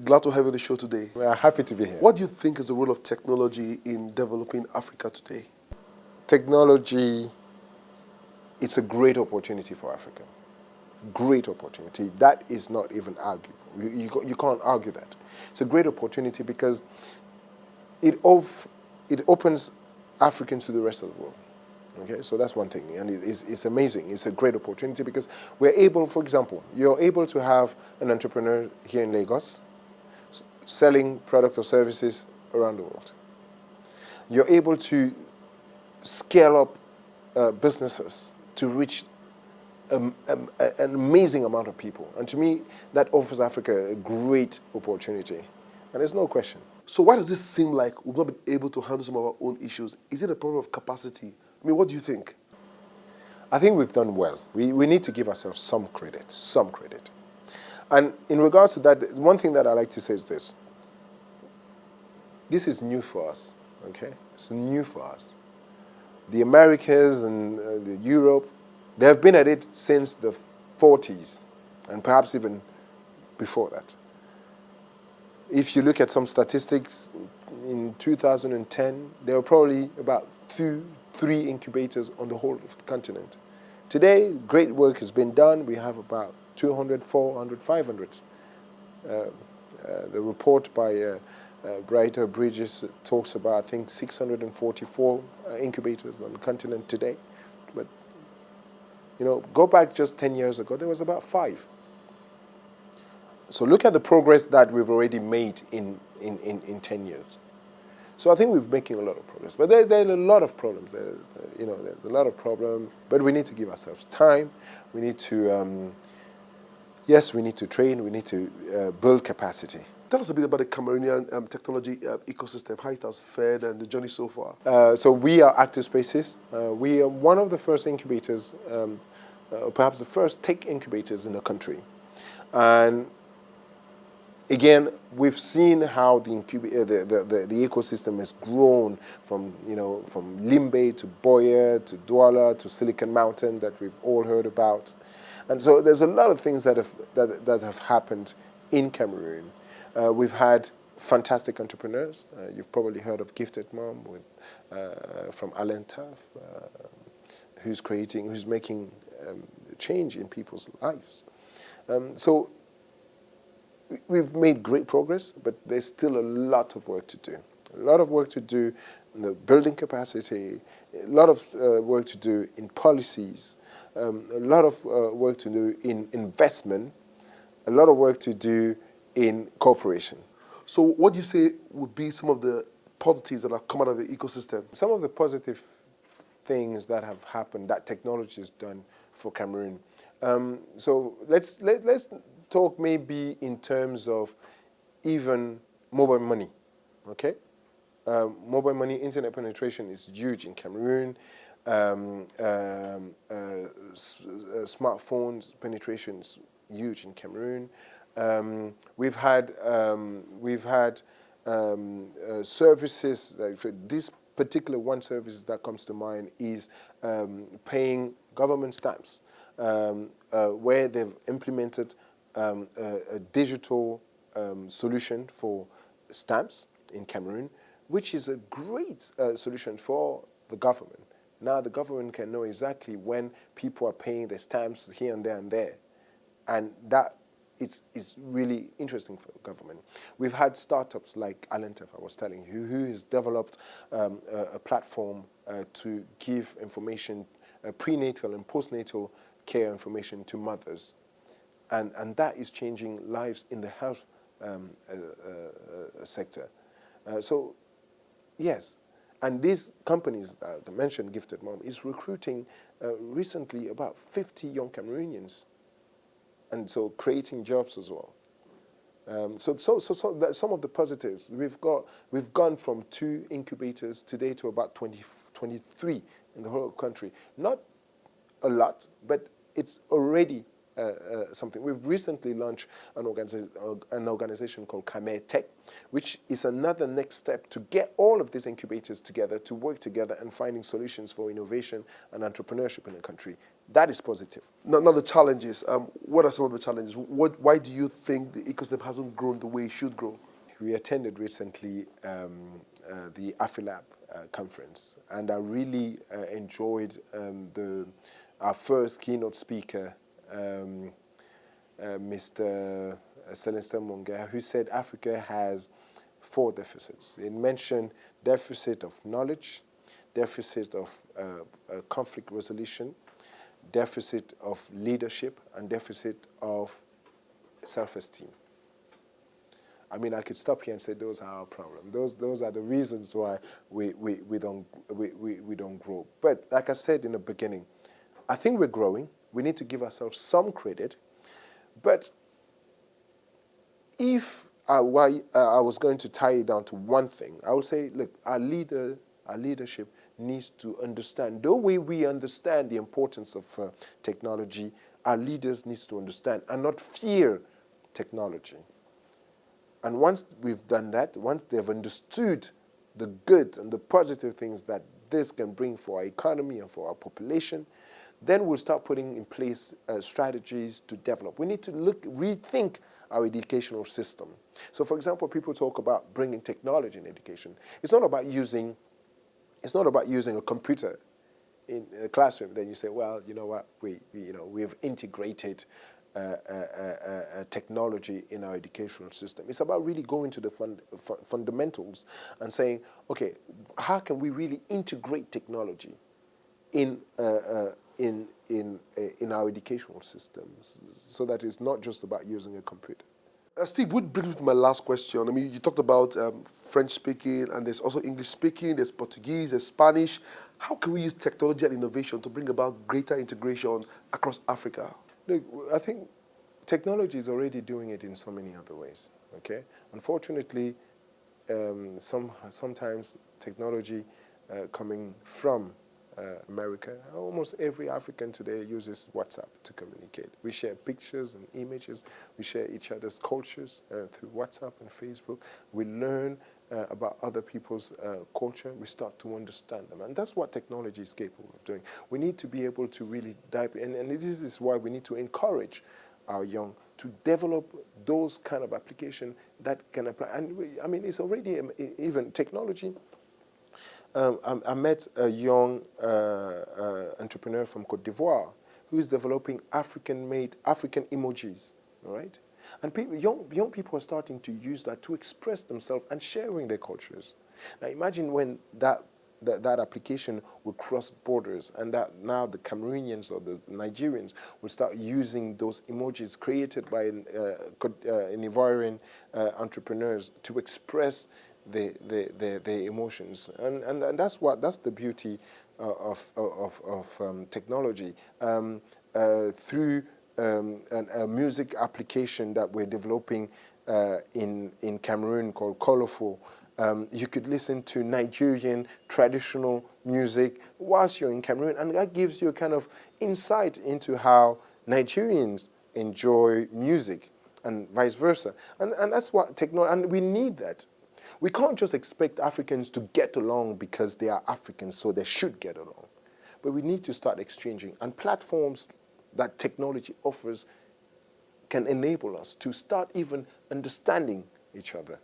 Glad to have you on the show today. We are happy to be here. What do you think is the role of technology in developing Africa today? Technology, it's a great opportunity for Africa. Great opportunity. That is not even arguable. You can't argue that. It's a great opportunity because it opens Africans to the rest of the world. Okay, so that's one thing, and it's amazing. It's a great opportunity because we're able, for example, you're able to have an entrepreneur here in Lagos selling products or services around the world. You're able to scale up businesses to reach an amazing amount of people. And to me, that offers Africa a great opportunity. And there's no question. So why does this seem like we've not been able to handle some of our own issues? Is it a problem of capacity? I mean, what do you think? I think we've done well. We need to give ourselves some credit, some credit. And in regards to that, one thing that I like to say is this. This is new for us, okay? It's new for us. The Americas and the Europe, they have been at it since the 40s, and perhaps even before that. If you look at some statistics, in 2010, there were probably about 2-3 incubators on the whole of the continent. Today, great work has been done. We have about 200, 400, 500. The report by Brighter Bridges talks about, I think, 644 incubators on the continent today. But, go back just 10 years ago, there was about 5. So look at the progress that we've already made in 10 years. So I think we're making a lot of progress. But there are a lot of problems. There's a lot of problems. But we need to give ourselves time. We need to, we need to train. We need to build capacity. Tell us a bit about the Cameroonian technology ecosystem, how it has fared and the journey so far. So we are Active Spaces. We are one of the first incubators, perhaps the first tech incubators in the country. And again, we've seen how the ecosystem has grown from Limbe to Boyer to Douala to Silicon Mountain that we've all heard about, and so there's a lot of things that have happened in Cameroon. We've had fantastic entrepreneurs. You've probably heard of Gifted Mom from Alentaf, who's making change in people's lives. So we've made great progress, but there's still a lot of work to do. A lot of work to do in the building capacity, a lot of work to do in policies, a lot of work to do in investment, a lot of work to do in cooperation. So what do you say would be some of the positives that have come out of the ecosystem? Some of the positive things that have happened that technology has done for Cameroon. So let's talk maybe in terms of even mobile money, okay? Mobile money, internet penetration is huge in Cameroon. Smartphones penetration is huge in Cameroon. We've had services. This particular one service that comes to mind is paying government stamps, where they've implemented a digital solution for stamps in Cameroon, which is a great solution for the government. Now the government can know exactly when people are paying their stamps here and there, and that it's really interesting for the government. We've had startups like Alentaf, I was telling you, who has developed a platform to give information, prenatal and postnatal care information to mothers. And that is changing lives in the health sector. So, yes. And these companies, I mentioned Gifted Mom, is recruiting recently about 50 young Cameroonians. And so creating jobs as well. So that's some of the positives. We've gone from 2 incubators today to about 23 in the whole country. Not a lot, but it's already something. We've recently launched an organization called Tech, which is another next step to get all of these incubators together, to work together and finding solutions for innovation and entrepreneurship in the country. That is positive. Now the challenges. What are some of the challenges? Why do you think the ecosystem hasn't grown the way it should grow? We attended recently the AFILAB conference, and I really enjoyed our first keynote speaker, Mr. Celestin Monga, who said Africa has 4 deficits. It mentioned deficit of knowledge, deficit of conflict resolution, deficit of leadership, and deficit of self-esteem. I mean, I could stop here and say those are our problem. Those are the reasons why we don't grow. But like I said in the beginning, I think we're growing. We need to give ourselves some credit. But if I was going to tie it down to one thing, I would say, look, our leadership needs to understand. The way we understand the importance of technology, our leaders need to understand and not fear technology. And once we've done that, once they've understood the good and the positive things that this can bring for our economy and for our population, then we'll start putting in place strategies to develop. We need to rethink our educational system. So, for example, people talk about bringing technology in education. It's not about using a computer in a classroom. Then you say, well, you know what, we've integrated technology in our educational system. It's about really going to the fundamentals and saying, okay, how can we really integrate technology in our educational systems so that it's not just about using a computer? Steve, would bring me to my last question. I mean, you talked about French speaking, and there's also English speaking, there's Portuguese, there's Spanish. How can we use technology and innovation to bring about greater integration across Africa? Look, I think technology is already doing it in so many other ways. Okay, unfortunately, sometimes technology coming from America, almost every African today uses WhatsApp to communicate. We share pictures and images. We share each other's cultures through WhatsApp and Facebook. We learn about other people's culture. We start to understand them. And that's what technology is capable of doing. We need to be able to really dive in. And this is why we need to encourage our young to develop those kind of applications that can apply. And I mean, it's already even technology. I met a young entrepreneur from Côte d'Ivoire who is developing African-made African emojis, all right? And young people are starting to use that to express themselves and sharing their cultures. Now imagine when that application will cross borders, and that now the Cameroonians or the Nigerians will start using those emojis created by Ivorian entrepreneurs to express their emotions, and that's the beauty of technology. Through a music application that we're developing in Cameroon called Colorful, you could listen to Nigerian traditional music whilst you're in Cameroon, and that gives you a kind of insight into how Nigerians enjoy music and vice versa. And that's what technology, and we need that. We can't just expect Africans to get along because they are Africans, so they should get along. But we need to start exchanging. And platforms that technology offers can enable us to start even understanding each other.